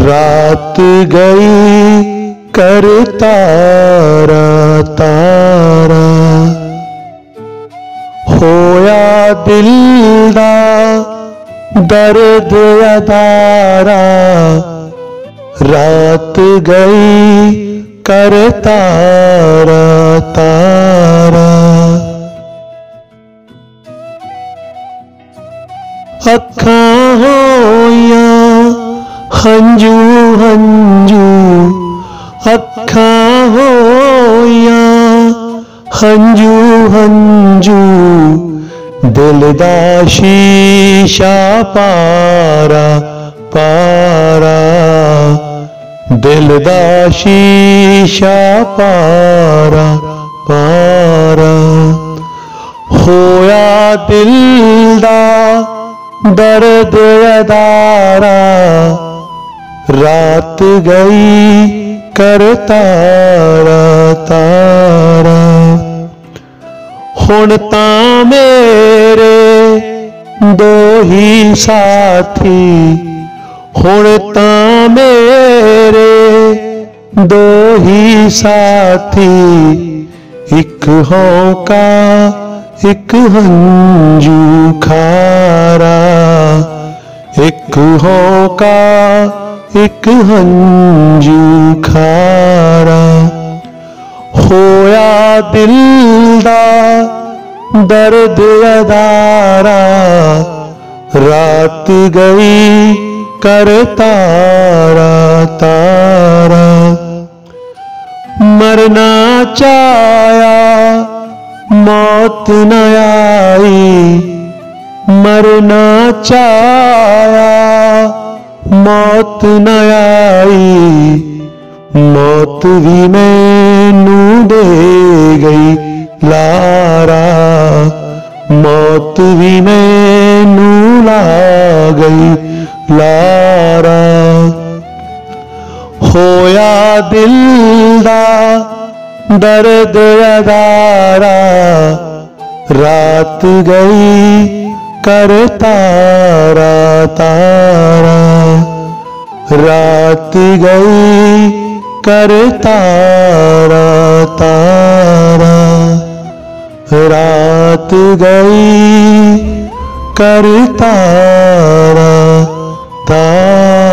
रात गई कर तारा तारा, होया दिल दा दर्द अदारा। रात गई कर तारा तारा, अखां होइयां हंजू हंजू, अखां होइयां हंजू हंजू। दिल दा शीशा पारा पारा, दिल दा शीशा पारा पारा। होया दिल दा दर्द अदारा। रात गई कर तारा तारा, हुण तां मेरे दो ही साथी, हुण तां मेरे दो ही साथी। एक होका एक हंजू खारा, एक होका एक हंजू खारा। होया दिल दा दर्द अदारा। रात गई कर तारा तारा, मरना चाया मौत न आई, मरना चाया मौत न आई। मौत भी मैनू दे गई लारा, मौत भी मैनू ला गई लारा। होया दिल दा दर्द अदारा। रात गई कर तारा तारा, रात गई कर तारा तारा। रात गई कर तारा तारा।